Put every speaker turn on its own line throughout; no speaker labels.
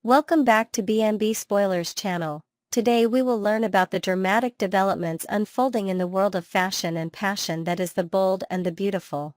Welcome back to BMB Spoilers channel. Today we will learn about the dramatic developments unfolding in the world of fashion and passion that is the bold and the beautiful.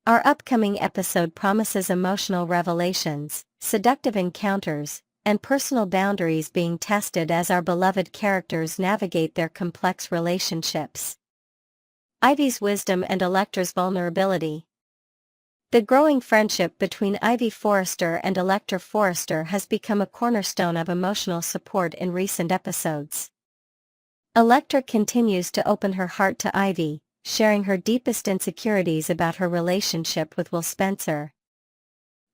Our upcoming episode promises emotional revelations, seductive encounters, and personal boundaries being tested as our beloved characters navigate their complex relationships. Ivy's wisdom and Electra's vulnerability. The growing friendship between Ivy Forrester and Electra Forrester has become a cornerstone of emotional support in recent episodes. Electra continues to open her heart to Ivy, sharing her deepest insecurities about her relationship with Will Spencer.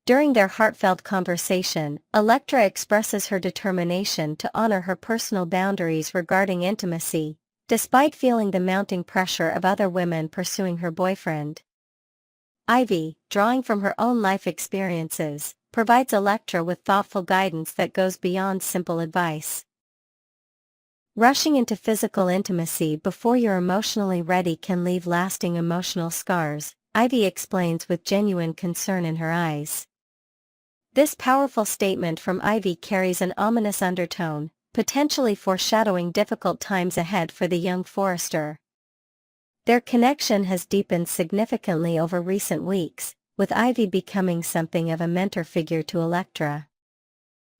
During their heartfelt conversation, Electra expresses her determination to honor her personal boundaries regarding intimacy, despite feeling the mounting pressure of other women pursuing her boyfriend. Ivy, drawing from her own life experiences, provides Electra with thoughtful guidance that goes beyond simple advice. Rushing into physical intimacy before you're emotionally ready can leave lasting emotional scars, Ivy explains with genuine concern in her eyes. This powerful statement from Ivy carries an ominous undertone, potentially foreshadowing difficult times ahead for the young Forrester. Their connection has deepened significantly over recent weeks, with Ivy becoming something of a mentor figure to Electra.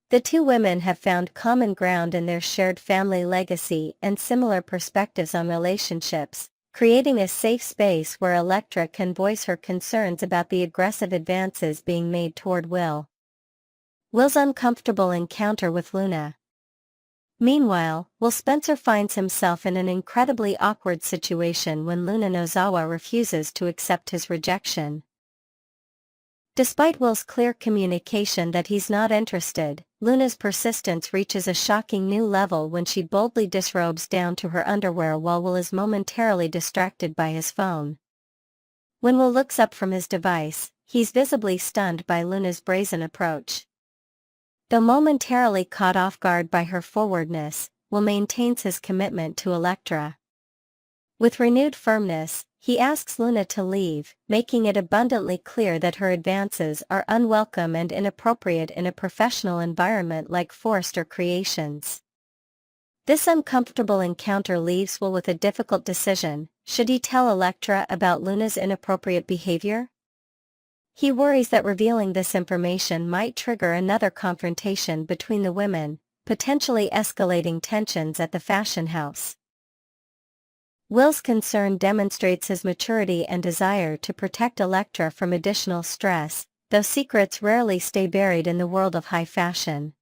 The two women have found common ground in their shared family legacy and similar perspectives on relationships, creating a safe space where Electra can voice her concerns about the aggressive advances being made toward Will. Will's uncomfortable encounter with Luna. Meanwhile, Will Spencer finds himself in an incredibly awkward situation when Luna Nozawa refuses to accept his rejection. Despite Will's clear communication that he's not interested, Luna's persistence reaches a shocking new level when she boldly disrobes down to her underwear while Will is momentarily distracted by his phone. When Will looks up from his device, he's visibly stunned by Luna's brazen approach. Though momentarily caught off guard by her forwardness, Will maintains his commitment to Electra. With renewed firmness, he asks Luna to leave, making it abundantly clear that her advances are unwelcome and inappropriate in a professional environment like Forrester Creations. This uncomfortable encounter leaves Will with a difficult decision: should he tell Electra about Luna's inappropriate behavior? He worries that revealing this information might trigger another confrontation between the women, potentially escalating tensions at the fashion house. Will's concern demonstrates his maturity and desire to protect Electra from additional stress, though secrets rarely stay buried in the world of high fashion.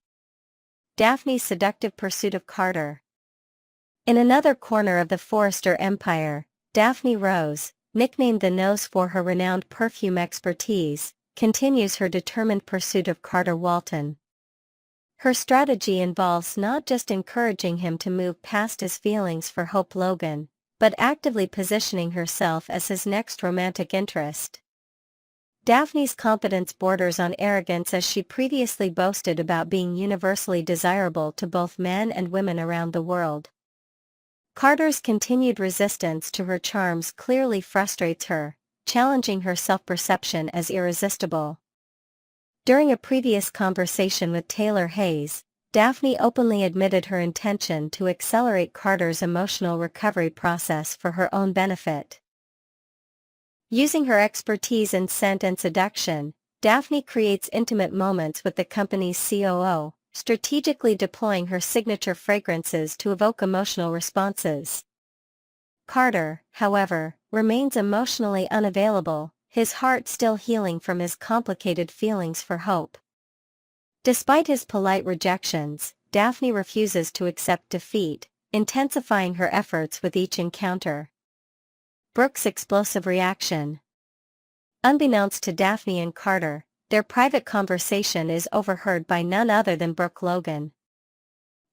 Daphne's seductive pursuit of Carter. In another corner of the Forrester empire, Daphne Rose, nicknamed the Nose for her renowned perfume expertise, continues her determined pursuit of Carter Walton. Her strategy involves not just encouraging him to move past his feelings for Hope Logan, but actively positioning herself as his next romantic interest. Daphne's confidence borders on arrogance as she previously boasted about being universally desirable to both men and women around the world. Carter's continued resistance to her charms clearly frustrates her, challenging her self-perception as irresistible. During a previous conversation with Taylor Hayes, Daphne openly admitted her intention to accelerate Carter's emotional recovery process for her own benefit. Using her expertise in scent and seduction, Daphne creates intimate moments with the company's COO, strategically deploying her signature fragrances to evoke emotional responses. Carter, however, remains emotionally unavailable, his heart still healing from his complicated feelings for Hope. Despite his polite rejections, Daphne refuses to accept defeat, intensifying her efforts with each encounter. Brooke's explosive reaction. Unbeknownst to Daphne and Carter, their private conversation is overheard by none other than Brooke Logan.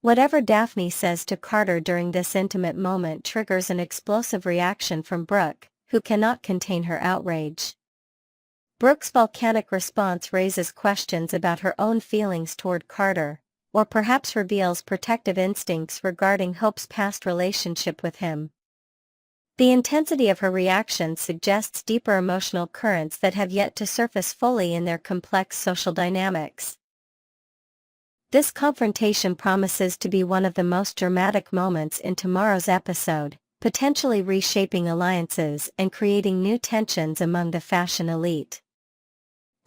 Whatever Daphne says to Carter during this intimate moment triggers an explosive reaction from Brooke, who cannot contain her outrage. Brooke's volcanic response raises questions about her own feelings toward Carter, or perhaps reveals protective instincts regarding Hope's past relationship with him. The intensity of her reaction suggests deeper emotional currents that have yet to surface fully in their complex social dynamics. This confrontation promises to be one of the most dramatic moments in tomorrow's episode, potentially reshaping alliances and creating new tensions among the fashion elite.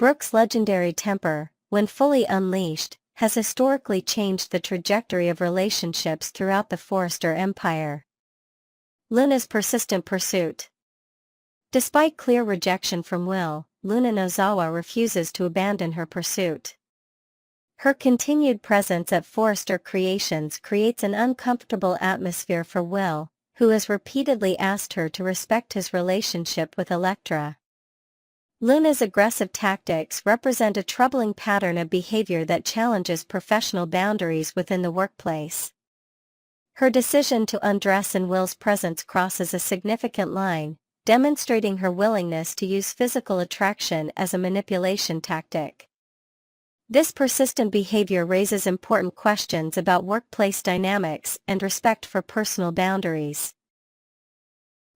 Brooke's legendary temper, when fully unleashed, has historically changed the trajectory of relationships throughout the Forrester empire. Luna's persistent pursuit. Despite clear rejection from Will, Luna Nozawa refuses to abandon her pursuit. Her continued presence at Forrester Creations creates an uncomfortable atmosphere for Will, who has repeatedly asked her to respect his relationship with Electra. Luna's aggressive tactics represent a troubling pattern of behavior that challenges professional boundaries within the workplace. Her decision to undress in Will's presence crosses a significant line, demonstrating her willingness to use physical attraction as a manipulation tactic. This persistent behavior raises important questions about workplace dynamics and respect for personal boundaries.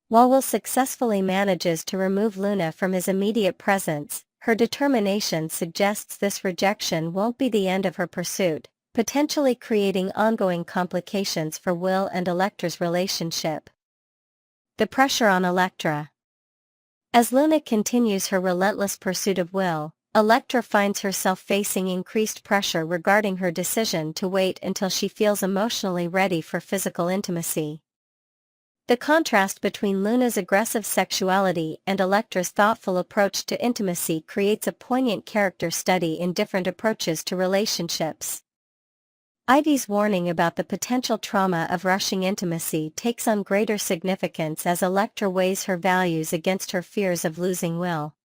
While Will successfully manages to remove Luna from his immediate presence, her determination suggests this rejection won't be the end of her pursuit, potentially creating ongoing complications for Will and Electra's relationship. The pressure on Electra. As Luna continues her relentless pursuit of Will, Electra finds herself facing increased pressure regarding her decision to wait until she feels emotionally ready for physical intimacy. The contrast between Luna's aggressive sexuality and Electra's thoughtful approach to intimacy creates a poignant character study in different approaches to relationships. Ivy's warning about the potential trauma of rushing intimacy takes on greater significance as Electra weighs her values against her fears of losing Will.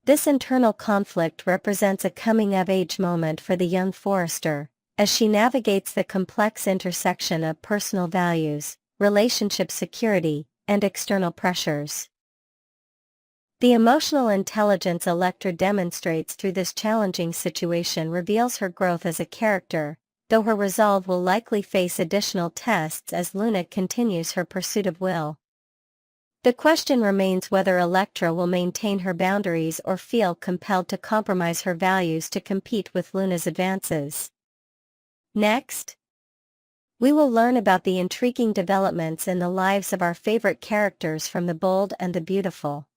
This internal conflict represents a coming-of-age moment for the young Forrester, as she navigates the complex intersection of personal values, relationship security, and external pressures. The emotional intelligence Electra demonstrates through this challenging situation reveals her growth as a character, though her resolve will likely face additional tests as Luna continues her pursuit of Will. The question remains whether Electra will maintain her boundaries or feel compelled to compromise her values to compete with Luna's advances. Next, we will learn about the intriguing developments in the lives of our favorite characters from The Bold and the Beautiful.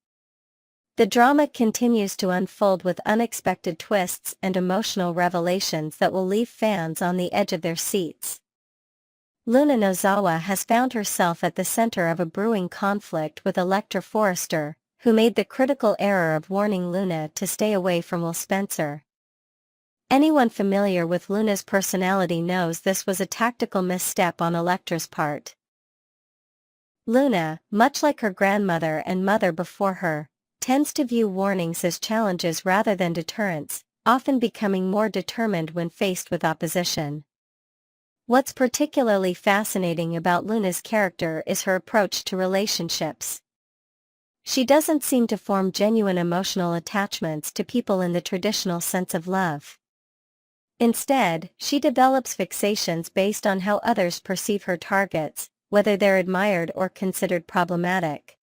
The drama continues to unfold with unexpected twists and emotional revelations that will leave fans on the edge of their seats. Luna Nozawa has found herself at the center of a brewing conflict with Electra Forrester, who made the critical error of warning Luna to stay away from Will Spencer. Anyone familiar with Luna's personality knows this was a tactical misstep on Electra's part. Luna, much like her grandmother and mother before her, tends to view warnings as challenges rather than deterrents, often becoming more determined when faced with opposition. What's particularly fascinating about Luna's character is her approach to relationships. She doesn't seem to form genuine emotional attachments to people in the traditional sense of love. Instead, she develops fixations based on how others perceive her targets, whether they're admired or considered problematic.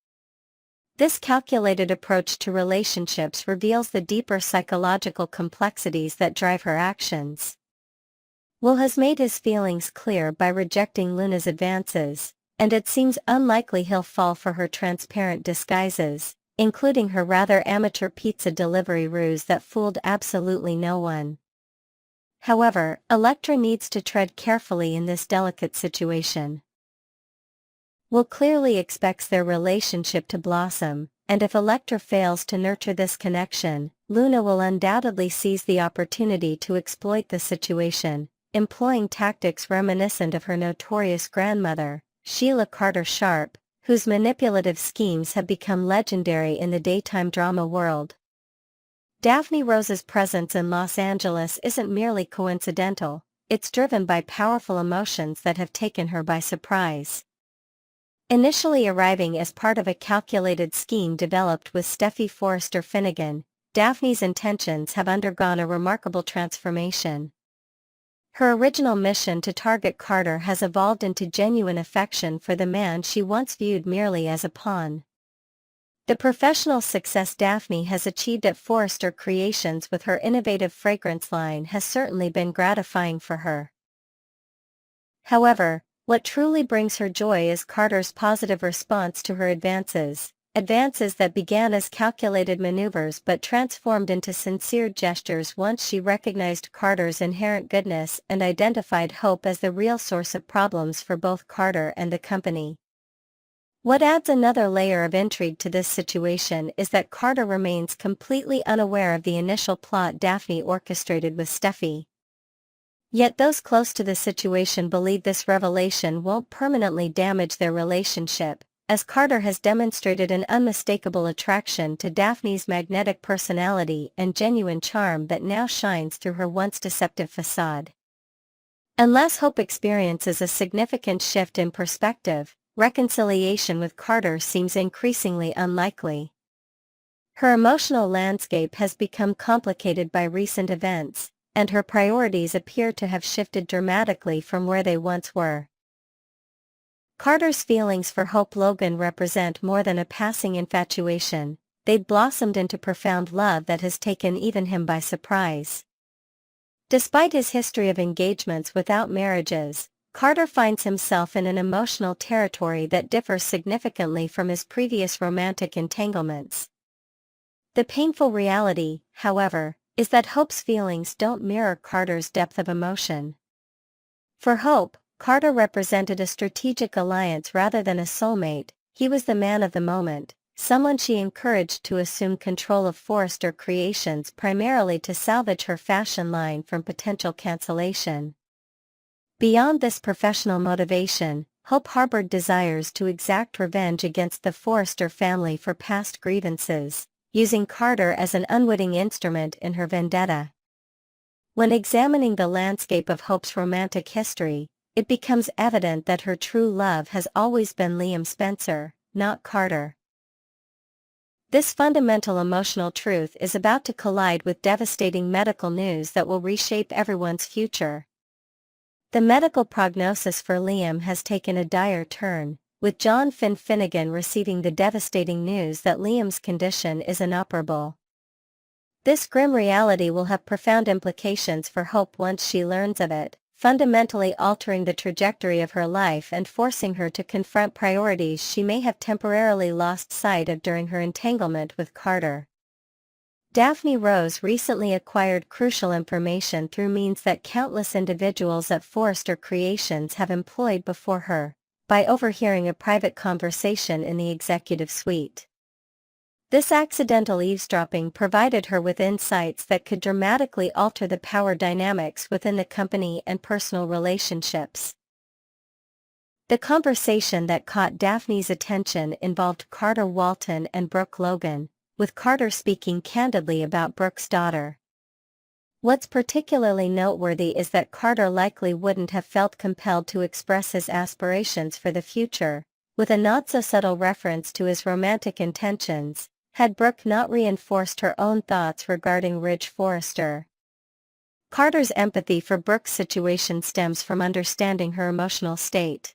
This calculated approach to relationships reveals the deeper psychological complexities that drive her actions. Will has made his feelings clear by rejecting Luna's advances, and it seems unlikely he'll fall for her transparent disguises, including her rather amateur pizza delivery ruse that fooled absolutely no one. However, Electra needs to tread carefully in this delicate situation. Will clearly expects their relationship to blossom, and if Electra fails to nurture this connection, Luna will undoubtedly seize the opportunity to exploit the situation, employing tactics reminiscent of her notorious grandmother, Sheila Carter Sharp, whose manipulative schemes have become legendary in the daytime drama world. Daphne Rose's presence in Los Angeles isn't merely coincidental, it's driven by powerful emotions that have taken her by surprise. Initially arriving as part of a calculated scheme developed with Steffi Forrester Finnegan, Daphne's intentions have undergone a remarkable transformation. Her original mission to target Carter has evolved into genuine affection for the man she once viewed merely as a pawn. The professional success Daphne has achieved at Forrester Creations with her innovative fragrance line has certainly been gratifying for her. However, what truly brings her joy is Carter's positive response to her advances that began as calculated maneuvers but transformed into sincere gestures once she recognized Carter's inherent goodness and identified Hope as the real source of problems for both Carter and the company. What adds another layer of intrigue to this situation is that Carter remains completely unaware of the initial plot Daphne orchestrated with Steffi. Yet those close to the situation believe this revelation won't permanently damage their relationship, as Carter has demonstrated an unmistakable attraction to Daphne's magnetic personality and genuine charm that now shines through her once deceptive facade. Unless Hope experiences a significant shift in perspective, reconciliation with Carter seems increasingly unlikely. Her emotional landscape has become complicated by recent events, and her priorities appear to have shifted dramatically from where they once were. Carter's feelings for Hope Logan represent more than a passing infatuation. They've blossomed into profound love that has taken even him by surprise. Despite his history of engagements without marriages, Carter finds himself in an emotional territory that differs significantly from his previous romantic entanglements. The painful reality, however, is that Hope's feelings don't mirror Carter's depth of emotion. For Hope, Carter represented a strategic alliance rather than a soulmate. He was the man of the moment, someone she encouraged to assume control of Forrester Creations primarily to salvage her fashion line from potential cancellation. Beyond this professional motivation, Hope harbored desires to exact revenge against the Forrester family for past grievances, using Carter as an unwitting instrument in her vendetta. When examining the landscape of Hope's romantic history, it becomes evident that her true love has always been Liam Spencer, not Carter. This fundamental emotional truth is about to collide with devastating medical news that will reshape everyone's future. The medical prognosis for Liam has taken a dire turn, with John Finnegan receiving the devastating news that Liam's condition is inoperable. This grim reality will have profound implications for Hope once she learns of it, fundamentally altering the trajectory of her life and forcing her to confront priorities she may have temporarily lost sight of during her entanglement with Carter. Daphne Rose recently acquired crucial information through means that countless individuals at Forrester Creations have employed before her, by overhearing a private conversation in the executive suite. This accidental eavesdropping provided her with insights that could dramatically alter the power dynamics within the company and personal relationships. The conversation that caught Daphne's attention involved Carter Walton and Brooke Logan, with Carter speaking candidly about Brooke's daughter. What's particularly noteworthy is that Carter likely wouldn't have felt compelled to express his aspirations for the future, with a not-so-subtle reference to his romantic intentions, had Brooke not reinforced her own thoughts regarding Ridge Forrester. Carter's empathy for Brooke's situation stems from understanding her emotional state.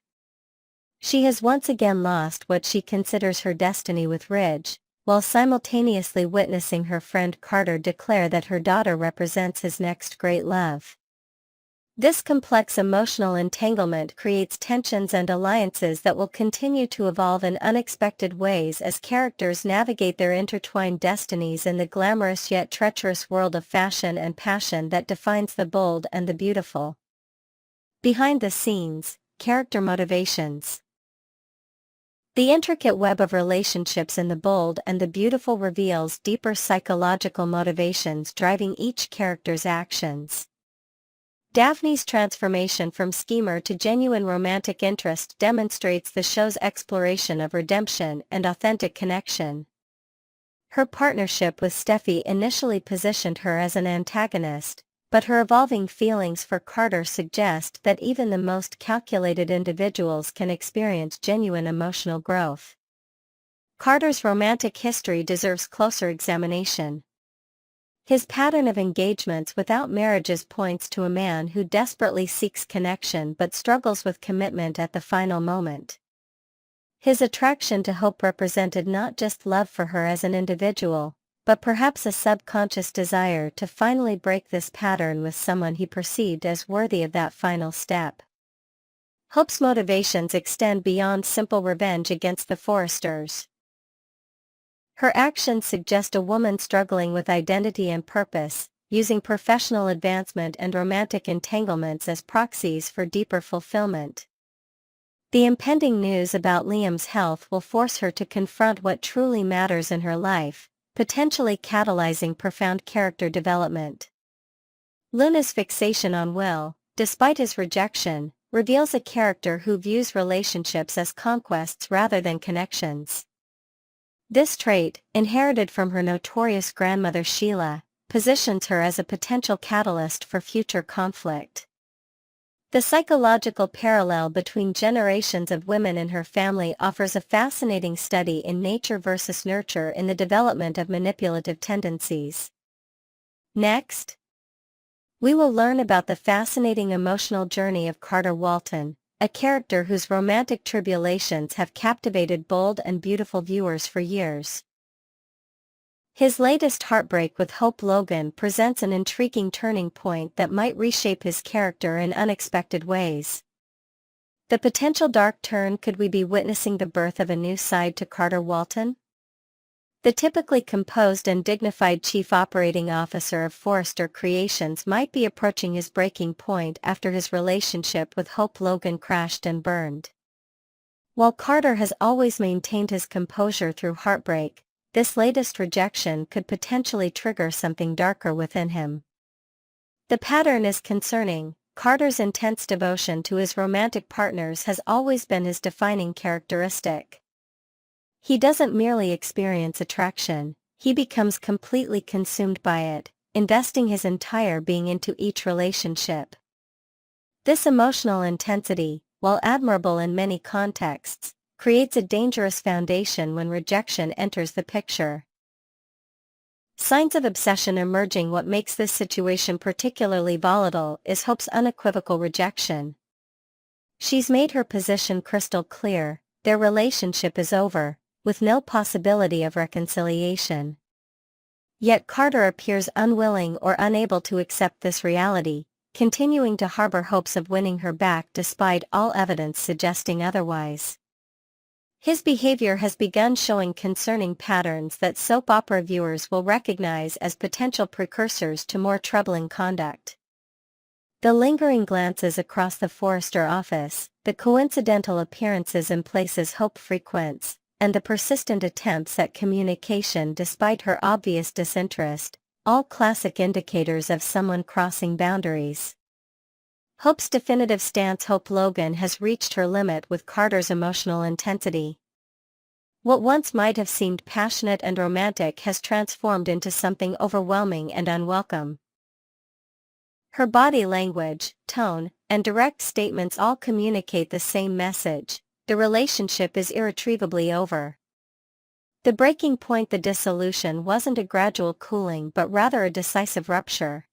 She has once again lost what she considers her destiny with Ridge, while simultaneously witnessing her friend Carter declare that her daughter represents his next great love. This complex emotional entanglement creates tensions and alliances that will continue to evolve in unexpected ways as characters navigate their intertwined destinies in the glamorous yet treacherous world of fashion and passion that defines the bold and the beautiful. Behind the scenes, character motivations. The intricate web of relationships in the bold and the beautiful reveals deeper psychological motivations driving each character's actions. Daphne's transformation from schemer to genuine romantic interest demonstrates the show's exploration of redemption and authentic connection. Her partnership with Steffi initially positioned her as an antagonist, but her evolving feelings for Carter suggest that even the most calculated individuals can experience genuine emotional growth. Carter's romantic history deserves closer examination. His pattern of engagements without marriages points to a man who desperately seeks connection but struggles with commitment at the final moment. His attraction to Hope represented not just love for her as an individual, but perhaps a subconscious desire to finally break this pattern with someone he perceived as worthy of that final step. Hope's motivations extend beyond simple revenge against the Forresters. Her actions suggest a woman struggling with identity and purpose, using professional advancement and romantic entanglements as proxies for deeper fulfillment. The impending news about Liam's health will force her to confront what truly matters in her life, potentially catalyzing profound character development. Luna's fixation on Will, despite his rejection, reveals a character who views relationships as conquests rather than connections. This trait, inherited from her notorious grandmother Sheila, positions her as a potential catalyst for future conflict. The psychological parallel between generations of women in her family offers a fascinating study in nature versus nurture in the development of manipulative tendencies. Next, we will learn about the fascinating emotional journey of Carter Walton, a character whose romantic tribulations have captivated bold and beautiful viewers for years. His latest heartbreak with Hope Logan presents an intriguing turning point that might reshape his character in unexpected ways. The potential dark turn: could we be witnessing the birth of a new side to Carter Walton? The typically composed and dignified chief operating officer of Forrester Creations might be approaching his breaking point after his relationship with Hope Logan crashed and burned. While Carter has always maintained his composure through heartbreak, this latest rejection could potentially trigger something darker within him. The pattern is concerning. Carter's intense devotion to his romantic partners has always been his defining characteristic. He doesn't merely experience attraction, he becomes completely consumed by it, investing his entire being into each relationship. This emotional intensity, while admirable in many contexts, creates a dangerous foundation when rejection enters the picture. Signs of obsession emerging. What makes this situation particularly volatile is Hope's unequivocal rejection. She's made her position crystal clear: their relationship is over, with no possibility of reconciliation. Yet Carter appears unwilling or unable to accept this reality, continuing to harbor hopes of winning her back despite all evidence suggesting otherwise. His behavior has begun showing concerning patterns that soap opera viewers will recognize as potential precursors to more troubling conduct. The lingering glances across the Forrester office, the coincidental appearances in places Hope frequents, and the persistent attempts at communication despite her obvious disinterest, all classic indicators of someone crossing boundaries. Hope's definitive stance: Hope Logan has reached her limit with Carter's emotional intensity. What once might have seemed passionate and romantic has transformed into something overwhelming and unwelcome. Her body language, tone, and direct statements all communicate the same message: the relationship is irretrievably over. The breaking point: the dissolution wasn't a gradual cooling but rather a decisive rupture.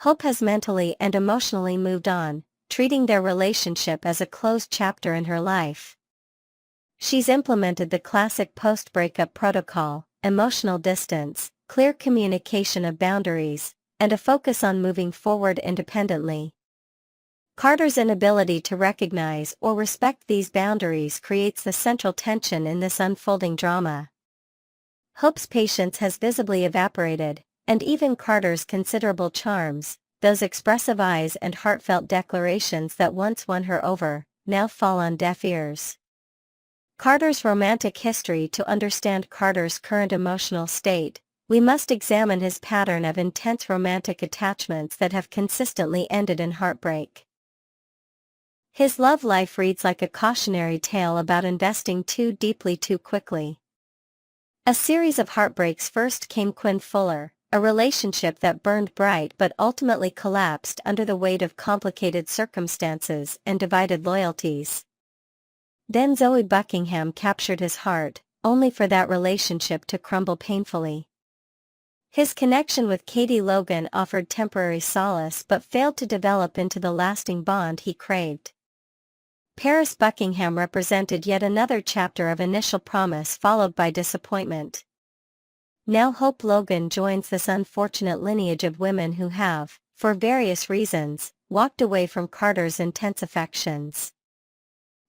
Hope has mentally and emotionally moved on, treating their relationship as a closed chapter in her life. She's implemented the classic post-breakup protocol: emotional distance, clear communication of boundaries, and a focus on moving forward independently. Carter's inability to recognize or respect these boundaries creates the central tension in this unfolding drama. Hope's patience has visibly evaporated, and even Carter's considerable charms, those expressive eyes and heartfelt declarations that once won her over, now fall on deaf ears. Carter's romantic history: to understand Carter's current emotional state, we must examine his pattern of intense romantic attachments that have consistently ended in heartbreak. His love life reads like a cautionary tale about investing too deeply too quickly. A series of heartbreaks. First came Quinn Fuller, a relationship that burned bright but ultimately collapsed under the weight of complicated circumstances and divided loyalties. Then Zoe Buckingham captured his heart, only for that relationship to crumble painfully. His connection with Katie Logan offered temporary solace but failed to develop into the lasting bond he craved. Paris Buckingham represented yet another chapter of initial promise followed by disappointment. Now Hope Logan joins this unfortunate lineage of women who have, for various reasons, walked away from Carter's intense affections.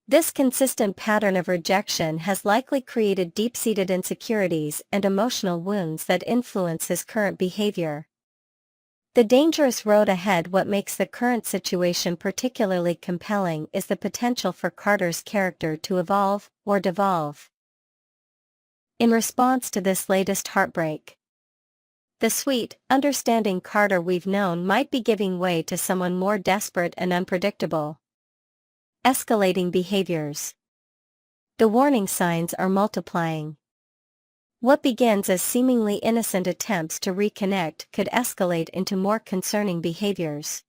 This consistent pattern of rejection has likely created deep-seated insecurities and emotional wounds that influence his current behavior. The dangerous road ahead. What makes the current situation particularly compelling is the potential for Carter's character to evolve, or devolve. In response to this latest heartbreak, the sweet, understanding Carter we've known might be giving way to someone more desperate and unpredictable. Escalating behaviors. The warning signs are multiplying. What begins as seemingly innocent attempts to reconnect could escalate into more concerning behaviors.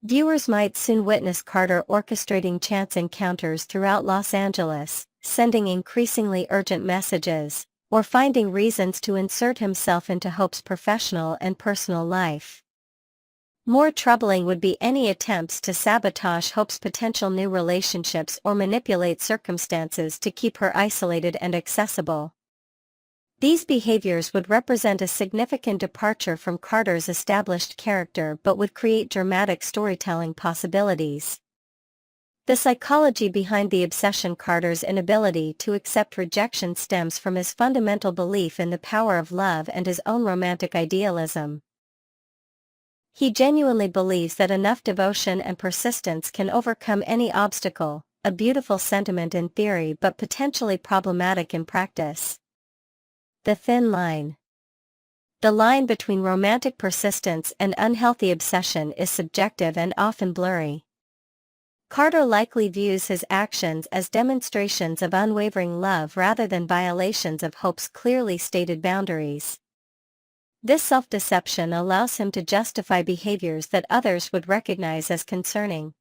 Viewers might soon witness Carter orchestrating chance encounters throughout Los Angeles, sending increasingly urgent messages, or finding reasons to insert himself into Hope's professional and personal life. More troubling would be any attempts to sabotage Hope's potential new relationships or manipulate circumstances to keep her isolated and accessible. These behaviors would represent a significant departure from Carter's established character but would create dramatic storytelling possibilities. The psychology behind the obsession. Carter's inability to accept rejection stems from his fundamental belief in the power of love and his own romantic idealism. He genuinely believes that enough devotion and persistence can overcome any obstacle, a beautiful sentiment in theory but potentially problematic in practice. The thin line. The line between romantic persistence and unhealthy obsession is subjective and often blurry. Carter likely views his actions as demonstrations of unwavering love rather than violations of Hope's clearly stated boundaries. This self-deception allows him to justify behaviors that others would recognize as concerning.